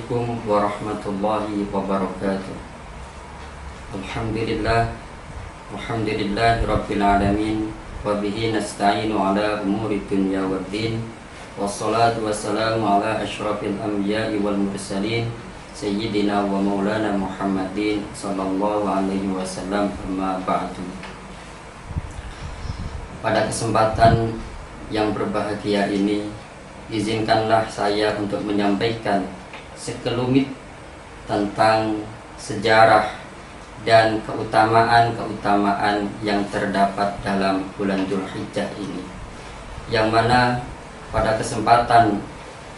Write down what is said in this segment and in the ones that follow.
Assalamualaikum warahmatullahi wabarakatuh. Alhamdulillah rabbil alamin, wa bihi nasta'inu ala umuri dunya waddin, wassalatu wassalamu ala asyrafil anbiya'i wal mursalin, sayyidina wa maulana Muhammadin sallallahu alaihi wasallam, amma ba'du. Pada kesempatan yang berbahagia ini, izinkanlah saya untuk menyampaikan sekelumit tentang sejarah dan keutamaan-keutamaan yang terdapat dalam bulan Dzulhijjah ini, yang mana pada kesempatan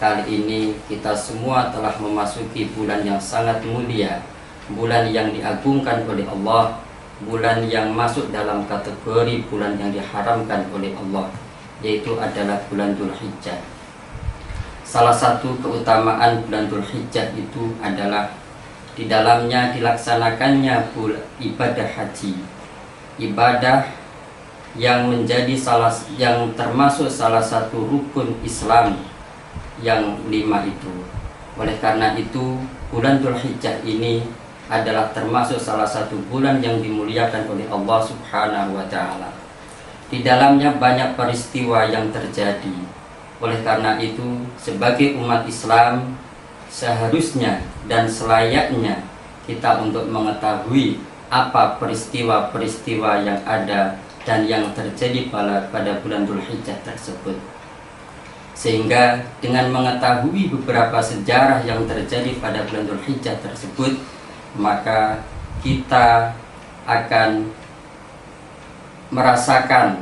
kali ini kita semua telah memasuki bulan yang sangat mulia, bulan yang diagungkan oleh Allah, bulan yang masuk dalam kategori bulan yang diharamkan oleh Allah, yaitu adalah bulan Dzulhijjah. Salah satu keutamaan bulan Dzulhijjah itu adalah di dalamnya dilaksanakannya ibadah haji, ibadah yang termasuk salah satu rukun Islam yang 5 itu. Oleh karena itu, bulan Dzulhijjah ini adalah termasuk salah satu bulan yang dimuliakan oleh Allah Subhanahu wa Ta'ala. Di dalamnya banyak peristiwa yang terjadi. Oleh karena itu, sebagai umat Islam, seharusnya dan selayaknya kita untuk mengetahui apa peristiwa-peristiwa yang ada dan yang terjadi pada bulan Dzulhijjah tersebut. Sehingga dengan mengetahui beberapa sejarah yang terjadi pada bulan Dzulhijjah tersebut, maka kita akan merasakan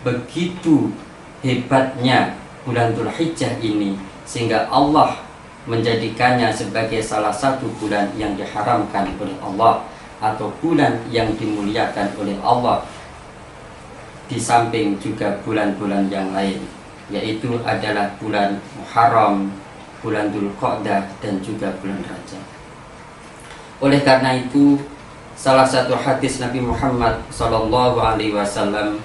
begitu hebatnya bulan Dzulhijjah ini, sehingga Allah menjadikannya sebagai salah satu bulan yang diharamkan oleh Allah, atau bulan yang dimuliakan oleh Allah, di samping juga bulan-bulan yang lain, yaitu adalah bulan Muharram, bulan Dzulqa'dah, dan juga bulan Rajab. Oleh karena itu, salah satu hadis Nabi Muhammad SAW,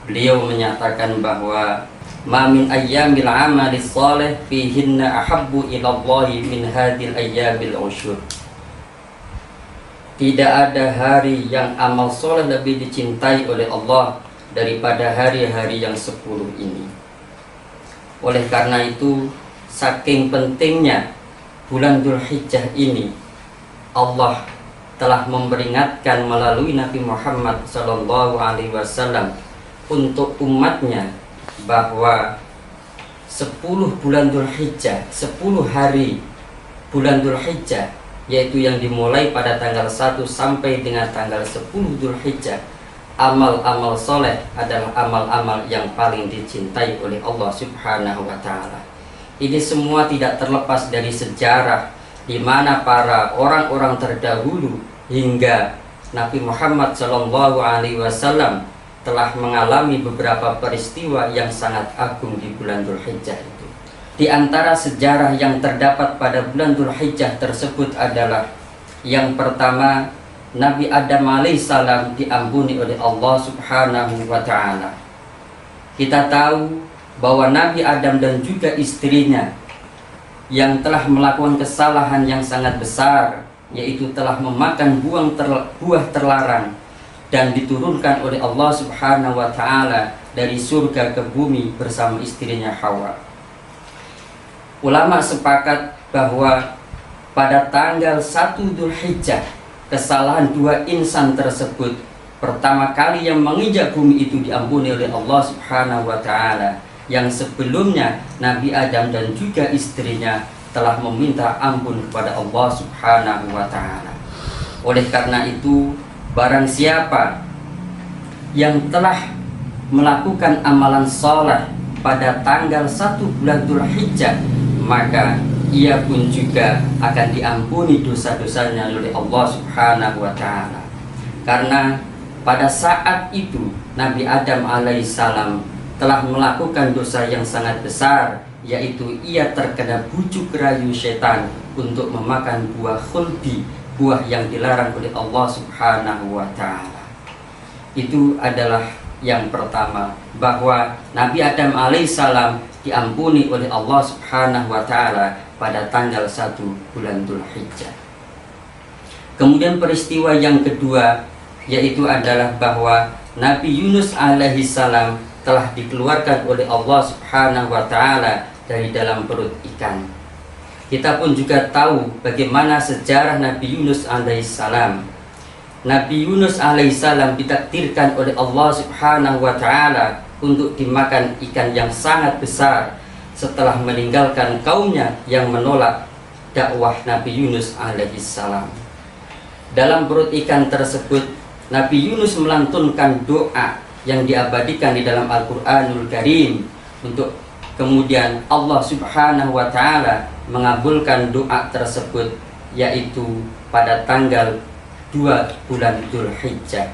beliau menyatakan bahwa ma min ayyamil amali shalih fihinna ahabbu ilallahi min hadhil ayyamil usyur. Tidak ada hari yang amal soleh lebih dicintai oleh Allah daripada hari-hari yang 10 ini. Oleh karena itu, saking pentingnya bulan Dzulhijjah ini, Allah telah memperingatkan melalui Nabi Muhammad SAW untuk umatnya bahwa 10 bulan Dzulhijjah, 10 hari bulan Dzulhijjah, yaitu yang dimulai pada tanggal 1 sampai dengan tanggal 10 Dzulhijjah, amal-amal soleh adalah amal-amal yang paling dicintai oleh Allah Subhanahu wa Ta'ala. Ini semua tidak terlepas dari sejarah di mana para orang-orang terdahulu hingga Nabi Muhammad SAW telah mengalami beberapa peristiwa yang sangat agung di bulan Dzulhijjah itu. Di antara sejarah yang terdapat pada bulan Dzulhijjah tersebut adalah, yang pertama, Nabi Adam alaihissalam diampuni oleh Allah Subhanahu wa Ta'ala. Kita tahu bahwa Nabi Adam dan juga istrinya yang telah melakukan kesalahan yang sangat besar, yaitu telah memakan buah terlarang dan diturunkan oleh Allah Subhanahu wa Ta'ala dari surga ke bumi bersama istrinya Hawa. Ulama sepakat bahwa pada tanggal 1 Dzulhijjah, kesalahan 2 insan tersebut pertama kali yang menginjak bumi itu diampuni oleh Allah Subhanahu wa Ta'ala, yang sebelumnya Nabi Adam dan juga istrinya telah meminta ampun kepada Allah Subhanahu wa Ta'ala. Oleh karena itu, barang siapa yang telah melakukan amalan soleh pada tanggal 1 bulan Dzulhijjah, maka ia pun juga akan diampuni dosa-dosanya oleh Allah Subhanahu wa Ta'ala. Karena pada saat itu Nabi Adam alaihissalam telah melakukan dosa yang sangat besar, yaitu ia terkena bujuk rayu setan untuk memakan buah khuldi, buah yang dilarang oleh Allah Subhanahu wa Ta'ala. Itu adalah yang pertama, bahwa Nabi Adam alaihissalam diampuni oleh Allah Subhanahu wa Ta'ala pada tanggal 1 bulan Dzulhijjah. Kemudian peristiwa yang kedua yaitu adalah bahwa Nabi Yunus alaihissalam telah dikeluarkan oleh Allah Subhanahu wa taala dari dalam perut ikan. Kita pun juga tahu bagaimana sejarah Nabi Yunus alaihissalam. Nabi Yunus alaihissalam ditakdirkan oleh Allah Subhanahu wa taala untuk dimakan ikan yang sangat besar setelah meninggalkan kaumnya yang menolak dakwah Nabi Yunus alaihissalam. Dalam perut ikan tersebut, Nabi Yunus melantunkan doa yang diabadikan di dalam Al-Quranul Karim, untuk kemudian Allah Subhanahu wa taala mengabulkan doa tersebut, yaitu pada tanggal 2 bulan Dzulhijjah.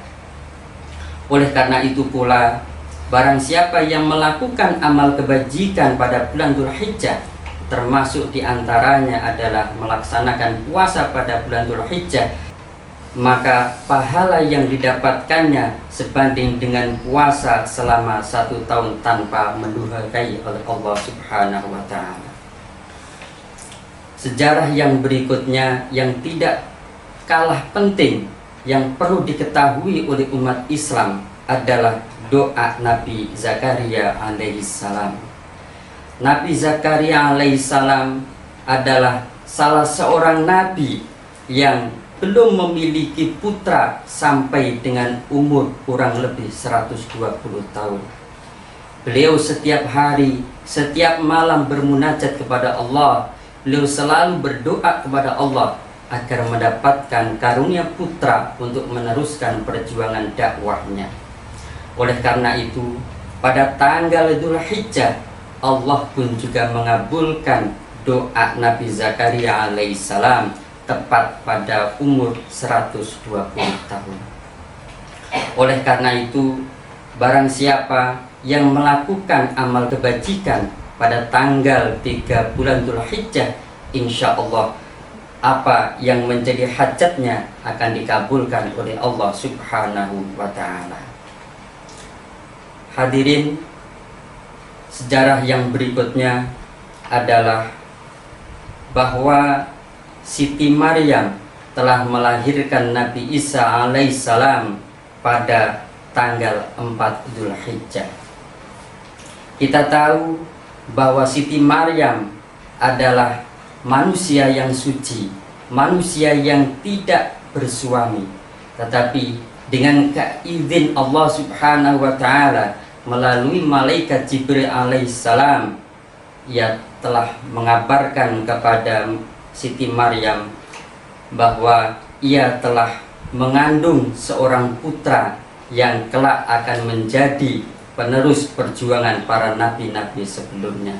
Oleh karena itu pula, barang siapa yang melakukan amal kebajikan pada bulan Dzulhijjah, termasuk diantaranya adalah melaksanakan puasa pada bulan Dzulhijjah, maka pahala yang didapatkannya sebanding dengan puasa selama 1 tahun tanpa mendurhakai oleh Allah Subhanahu wa taala. Sejarah yang berikutnya yang tidak kalah penting yang perlu diketahui oleh umat Islam adalah doa Nabi Zakaria alaihissalam. Nabi Zakaria alaihissalam adalah salah seorang nabi yang belum memiliki putra sampai dengan umur kurang lebih 120 tahun. Beliau setiap hari, setiap malam bermunajat kepada Allah. Beliau selalu berdoa kepada Allah agar mendapatkan karunia putra untuk meneruskan perjuangan dakwahnya. Oleh karena itu, pada tanggal Dzulhijjah, Allah pun juga mengabulkan doa Nabi Zakaria alaihissalam tepat pada umur 120 tahun. Oleh karena itu, barang siapa yang melakukan amal kebajikan pada tanggal 3 bulan Dzulhijjah, insya Allah apa yang menjadi hajatnya akan dikabulkan oleh Allah Subhanahu wa taala. Hadirin, sejarah yang berikutnya adalah bahwa Siti Maryam telah melahirkan Nabi Isa alaihissalam pada tanggal 4 Dzulhijjah. Kita tahu bahwa Siti Maryam adalah manusia yang suci, manusia yang tidak bersuami, tetapi dengan izin Allah Subhanahu wa taala melalui malaikat Jibril alaihissalam, ia telah mengabarkan kepada Siti Maryam bahwa ia telah mengandung seorang putra yang kelak akan menjadi penerus perjuangan para nabi-nabi sebelumnya.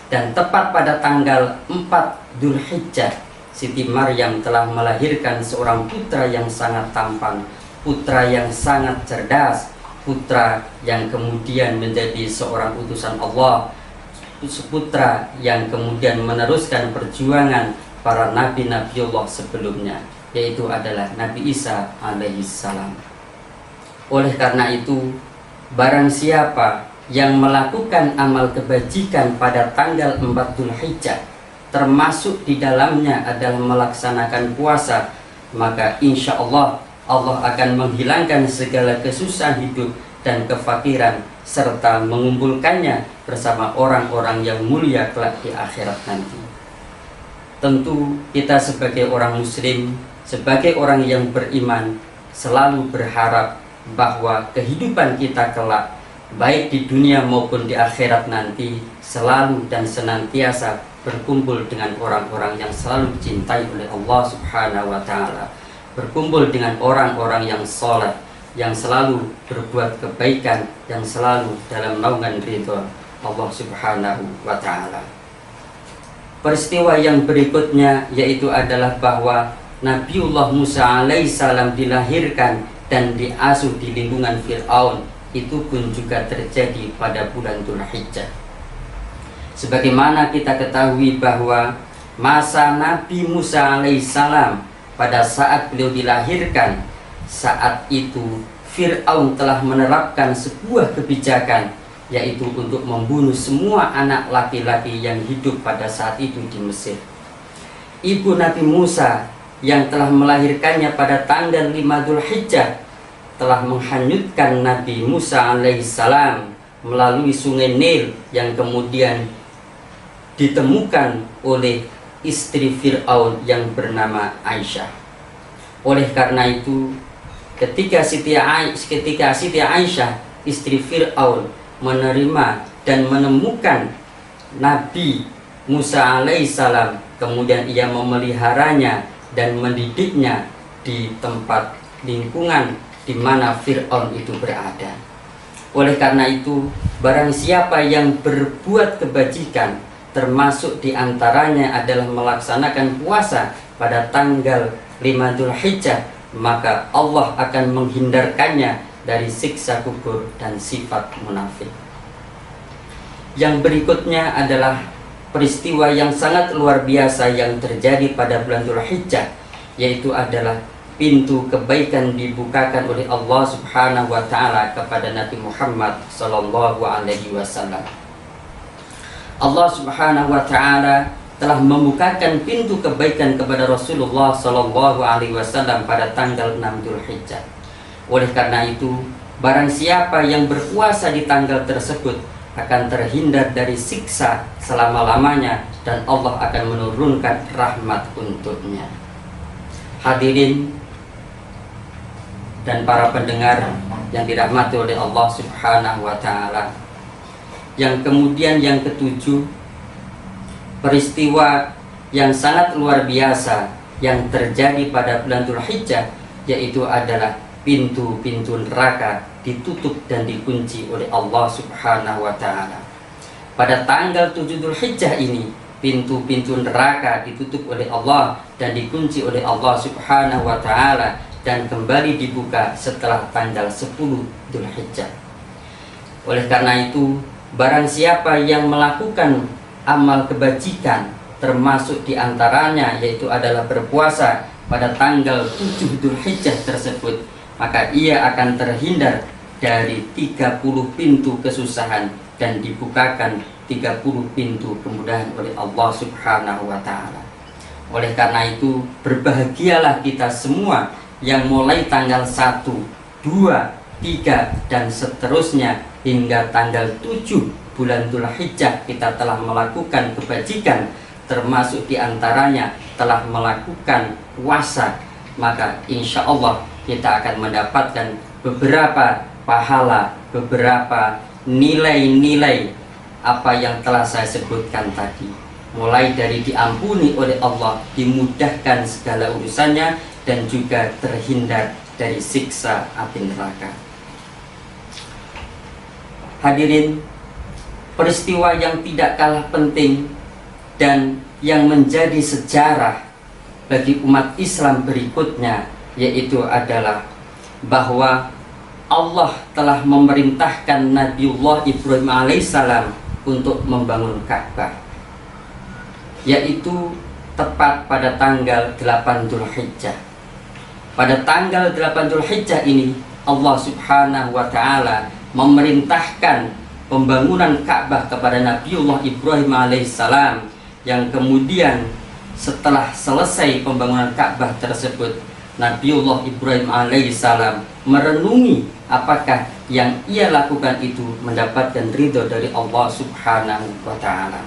Dan tepat pada tanggal 4 Dzulhijjah, Siti Maryam telah melahirkan seorang putra yang sangat tampan, putra yang sangat cerdas, putra yang kemudian menjadi seorang utusan Allah, putra yang kemudian meneruskan perjuangan para nabi-nabi Allah sebelumnya, yaitu adalah Nabi Isa alaihissalam. Oleh karena itu, barang siapa yang melakukan amal kebajikan pada tanggal 4 Dzulhijjah, termasuk di dalamnya adalah melaksanakan puasa, maka insya Allah Allah akan menghilangkan segala kesusahan hidup dan kefakiran, serta mengumpulkannya bersama orang-orang yang mulia kelak di akhirat nanti. Tentu kita sebagai orang muslim, sebagai orang yang beriman, selalu berharap bahwa kehidupan kita kelak, baik di dunia maupun di akhirat nanti, selalu dan senantiasa berkumpul dengan orang-orang yang selalu dicintai oleh Allah Subhanahu wa taala, berkumpul dengan orang-orang yang saleh, yang selalu berbuat kebaikan, yang selalu dalam naungan ridha Allah Subhanahu wa taala. Peristiwa yang berikutnya yaitu adalah bahwa Nabiullah Musa alaihissalam dilahirkan dan diasuh di lingkungan Fir'aun. Itu pun juga terjadi pada bulan Dzulhijjah. Sebagaimana kita ketahui bahwa masa Nabi Musa alaihissalam pada saat beliau dilahirkan, saat itu Fir'aun telah menerapkan sebuah kebijakan, yaitu untuk membunuh semua anak laki-laki yang hidup pada saat itu di Mesir. Ibu Nabi Musa yang telah melahirkannya pada tanggal 5 Dzulhijjah telah menghanyutkan Nabi Musa alaihissalam melalui sungai Nil yang kemudian ditemukan oleh istri Fir'aun yang bernama Aisyah. Oleh karena itu, ketika Siti Aisyah istri Fir'aun menerima dan menemukan Nabi Musa alaihissalam, kemudian ia memeliharanya dan mendidiknya di tempat lingkungan di mana Fir'aun itu berada. Oleh karena itu, barang siapa yang berbuat kebajikan, termasuk diantaranya adalah melaksanakan puasa pada tanggal 5 Dzulhijjah, maka Allah akan menghindarkannya dari siksa kubur dan sifat munafik. Yang berikutnya adalah peristiwa yang sangat luar biasa yang terjadi pada bulan Dzulhijjah, yaitu adalah pintu kebaikan dibukakan oleh Allah Subhanahu wa taala kepada Nabi Muhammad sallallahu alaihi wasallam. Allah Subhanahu wa taala telah membukakan pintu kebaikan kepada Rasulullah sallallahu alaihi wasallam pada tanggal 6 Dzulhijjah. Oleh karena itu, barang siapa yang berpuasa di tanggal tersebut akan terhindar dari siksa selama-lamanya dan Allah akan menurunkan rahmat untuknya. Hadirin dan para pendengar yang dirahmati oleh Allah Subhanahu wa taala. Yang kemudian yang ketujuh, peristiwa yang sangat luar biasa yang terjadi pada bulan Dzulhijjah, yaitu adalah pintu-pintu neraka ditutup dan dikunci oleh Allah Subhanahu wa taala. Pada tanggal 7 Dzulhijjah ini, pintu-pintu neraka ditutup oleh Allah dan dikunci oleh Allah Subhanahu wa taala dan kembali dibuka setelah tanggal 10 Dzulhijjah. Oleh karena itu, barang siapa yang melakukan amal kebajikan, termasuk diantaranya yaitu adalah berpuasa pada tanggal 7 Dzulhijjah tersebut, maka ia akan terhindar dari 30 pintu kesusahan dan dibukakan 30 pintu kemudahan oleh Allah Subhanahu wa taala. Oleh karena itu, berbahagialah kita semua yang mulai tanggal 1, 2, 3 dan seterusnya hingga tanggal 7 bulan Dzulhijjah kita telah melakukan kebajikan, termasuk diantaranya telah melakukan puasa, maka insya Allah kita akan mendapatkan beberapa pahala, beberapa nilai-nilai apa yang telah saya sebutkan tadi, mulai dari diampuni oleh Allah, dimudahkan segala urusannya, dan juga terhindar dari siksa api neraka. Hadirin, peristiwa yang tidak kalah penting dan yang menjadi sejarah bagi umat Islam berikutnya, yaitu adalah bahwa Allah telah memerintahkan Nabiullah Ibrahim alaihissalam untuk membangun Ka'bah, yaitu tepat pada tanggal 8 Dzulhijjah. Pada tanggal 8 Dzulhijjah ini Allah Subhanahu wa taala memerintahkan pembangunan Ka'bah kepada Nabiullah Ibrahim alaihissalam, yang kemudian setelah selesai pembangunan Ka'bah tersebut, Nabiullah Ibrahim alaihissalam merenungi apakah yang ia lakukan itu mendapatkan ridho dari Allah Subhanahu wa taala.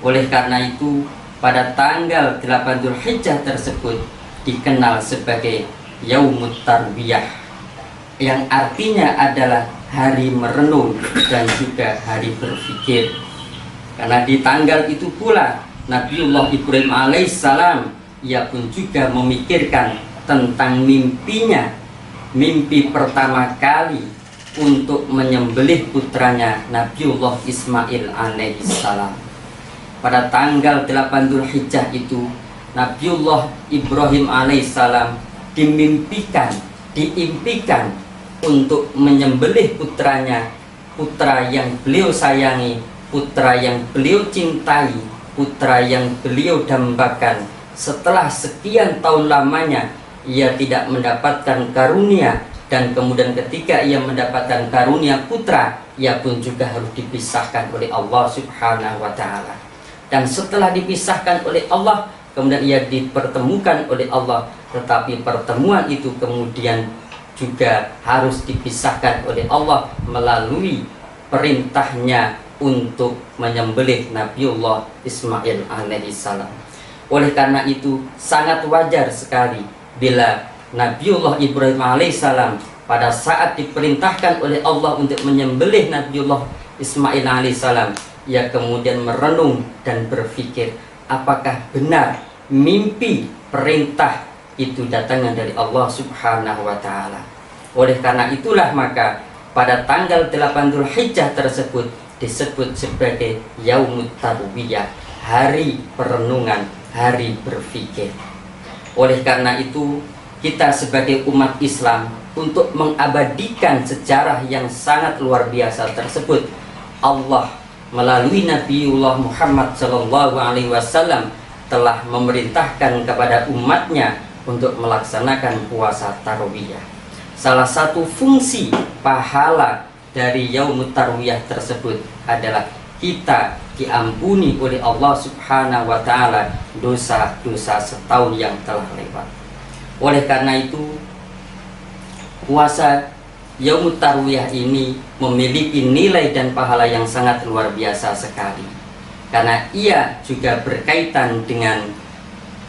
Oleh karena itu, pada tanggal 8 Dzulhijjah tersebut dikenal sebagai Yaumut Tarbiyah, yang artinya adalah hari merenung dan juga hari berpikir. Karena di tanggal itu pula Nabiullah Ibrahim alaihissalam, ia pun juga memikirkan tentang mimpinya, mimpi pertama kali untuk menyembelih putranya Nabiullah Ismail alaihissalam. Pada tanggal 8 Dzulhijjah itu, Nabiullah Ibrahim alaihissalam diimpikan untuk menyembelih putranya, putra yang beliau sayangi, putra yang beliau cintai, putra yang beliau dambakan. Setelah sekian tahun lamanya ia tidak mendapatkan karunia Dan kemudian ketika ia mendapatkan karunia putra, ia pun juga harus dipisahkan oleh Allah Subhanahu wa ta'ala. Dan setelah dipisahkan oleh Allah, kemudian ia dipertemukan oleh Allah, tetapi pertemuan itu kemudian juga harus dipisahkan oleh Allah melalui perintahnya untuk menyembelih Nabiullah Ismail alaihissalam. Oleh karena itu sangat wajar sekali bila Nabiullah Ibrahim alaihissalam pada saat diperintahkan oleh Allah untuk menyembelih Nabiullah Ismail alaihissalam, ia kemudian merenung dan berpikir, apakah benar mimpi perintah itu datangnya dari Allah Subhanahu wa ta'ala. Oleh karena itulah maka pada tanggal 8 Dzulhijjah tersebut disebut sebagai Yaumut Tarwiyah, hari perenungan, hari berpikir. Oleh karena itu kita sebagai umat Islam untuk mengabadikan sejarah yang sangat luar biasa tersebut, Allah melalui Nabiullah Muhammad SAW telah memerintahkan kepada umatnya untuk melaksanakan puasa Tarwiyah. Salah satu fungsi pahala dari Yaumut Tarwiyah tersebut adalah kita diampuni oleh Allah Subhanahu wa ta'ala dosa-dosa setahun yang telah lewat. Oleh karena itu puasa Yaumut Tarwiyah ini memiliki nilai dan pahala yang sangat luar biasa sekali, karena ia juga berkaitan dengan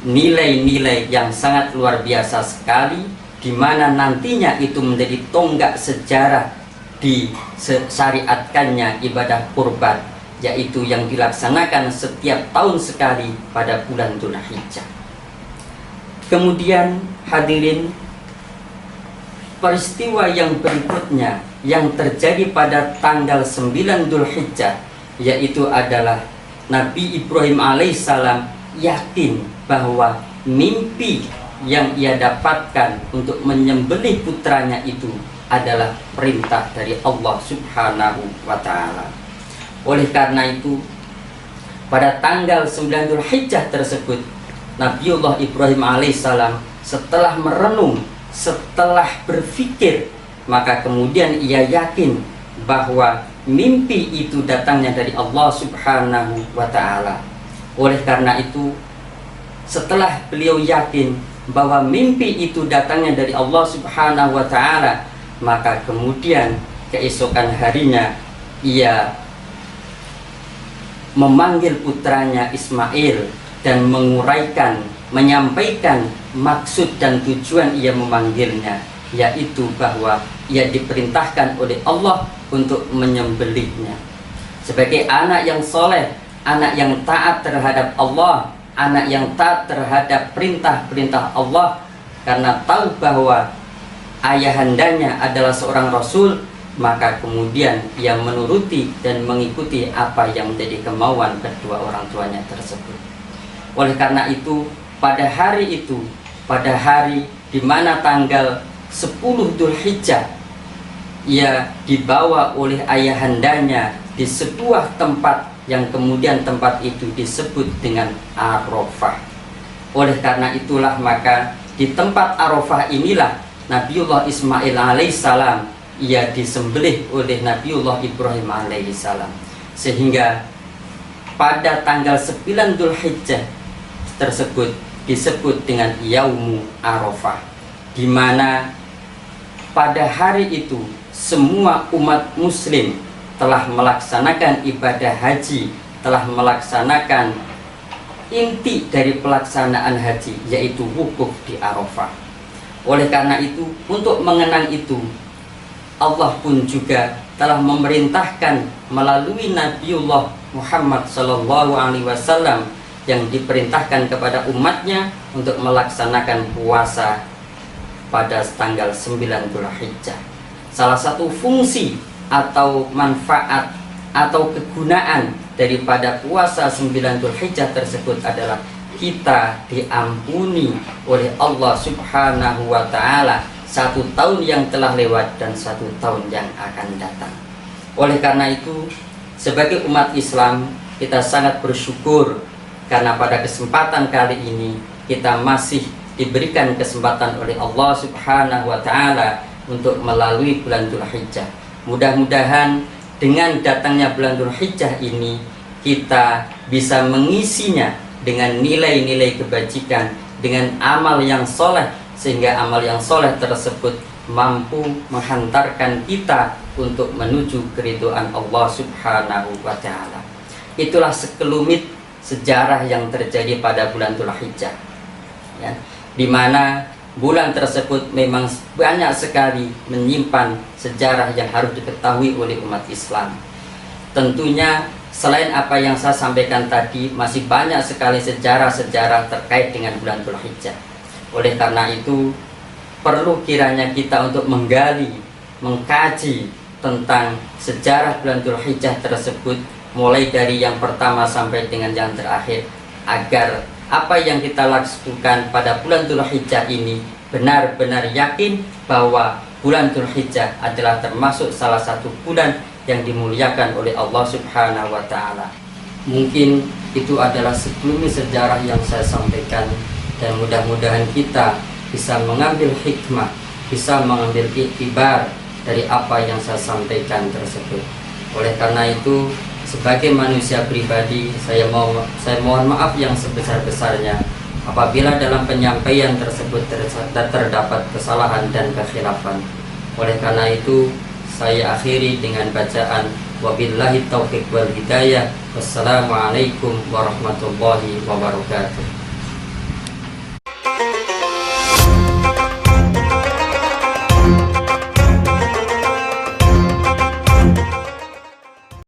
nilai-nilai yang sangat luar biasa sekali, di mana nantinya itu menjadi tonggak sejarah disyariatkannya ibadah kurban, yaitu yang dilaksanakan setiap tahun sekali pada bulan Dzulhijjah. Kemudian hadirin, peristiwa yang berikutnya yang terjadi pada tanggal 9 Dzulhijjah, yaitu adalah Nabi Ibrahim alaihissalam yakin bahwa mimpi yang ia dapatkan untuk menyembelih putranya itu adalah perintah dari Allah Subhanahu wa ta'ala. Oleh karena itu pada tanggal 9 Dzulhijjah tersebut, Nabiullah Ibrahim alaihissalam setelah merenung, setelah berpikir, maka kemudian ia yakin bahwa mimpi itu datangnya dari Allah Subhanahu wa ta'ala. Oleh karena itu setelah beliau yakin bahwa mimpi itu datangnya dari Allah Subhanahu wa ta'ala, maka kemudian keesokan harinya ia memanggil putranya Ismail dan menguraikan, menyampaikan maksud dan tujuan ia memanggilnya, yaitu bahwa ia diperintahkan oleh Allah untuk menyembelihnya. Sebagai anak yang soleh, anak yang taat terhadap Allah, anak yang taat terhadap perintah-perintah Allah, karena tahu bahwa ayahandanya adalah seorang rasul, maka kemudian ia menuruti dan mengikuti apa yang menjadi kemauan kedua orang tuanya tersebut. Oleh karena itu pada hari itu, pada hari di mana tanggal 10 Dzulhijjah, ia dibawa oleh ayahandanya di sebuah tempat yang kemudian tempat itu disebut dengan Arafah. Oleh karena itulah maka di tempat Arafah inilah Nabiullah Ismail alaihissalam ia disembelih oleh Nabiullah Ibrahim alaihissalam, sehingga pada tanggal 9 Dzulhijjah tersebut disebut dengan Yaumu Arafah, di mana pada hari itu semua umat muslim telah melaksanakan ibadah haji, telah melaksanakan inti dari pelaksanaan haji, yaitu wukuf di Arafah. Oleh karena itu, untuk mengenang itu, Allah pun juga telah memerintahkan melalui Nabiullah Muhammad SAW yang diperintahkan kepada umatnya untuk melaksanakan puasa pada tanggal 9 Dzulhijjah. Salah satu fungsi atau manfaat atau kegunaan daripada puasa 9 Dzulhijjah tersebut adalah kita diampuni oleh Allah Subhanahu wa ta'ala 1 tahun yang telah lewat dan 1 tahun yang akan datang. Oleh karena itu, sebagai umat Islam, kita sangat bersyukur karena pada kesempatan kali ini kita masih diberikan kesempatan oleh Allah Subhanahu wa ta'ala untuk melalui bulan Dzulhijjah. Mudah-mudahan dengan datangnya bulan Dzulhijjah ini kita bisa mengisinya dengan nilai-nilai kebajikan, dengan amal yang soleh, sehingga amal yang soleh tersebut mampu menghantarkan kita untuk menuju keridhaan Allah Subhanahu wa Ta'ala. Itulah sekelumit sejarah yang terjadi pada bulan Dzulhijjah, ya, di mana bulan tersebut memang banyak sekali menyimpan sejarah yang harus diketahui oleh umat Islam. Tentunya selain apa yang saya sampaikan tadi, masih banyak sekali sejarah-sejarah terkait dengan bulan Dzulhijjah. Oleh karena itu, perlu kiranya kita untuk menggali, mengkaji tentang sejarah bulan Dzulhijjah tersebut, mulai dari yang pertama sampai dengan yang terakhir, agar apa yang kita lakukan pada bulan Dzulhijjah ini benar-benar yakin bahwa bulan Dzulhijjah adalah termasuk salah satu bulan yang dimuliakan oleh Allah Subhanahu wa Ta'ala. Mungkin itu adalah sekelumit sejarah yang saya sampaikan, dan mudah-mudahan kita bisa mengambil hikmah, bisa mengambil iktibar dari apa yang saya sampaikan tersebut. Oleh karena itu, sebagai manusia pribadi, saya mohon maaf yang sebesar-besarnya apabila dalam penyampaian tersebut terdapat kesalahan dan kekhilafan. Oleh karena itu, saya akhiri dengan bacaan wabillahi taufiq wal hidayah. Wassalamualaikum warahmatullahi wabarakatuh.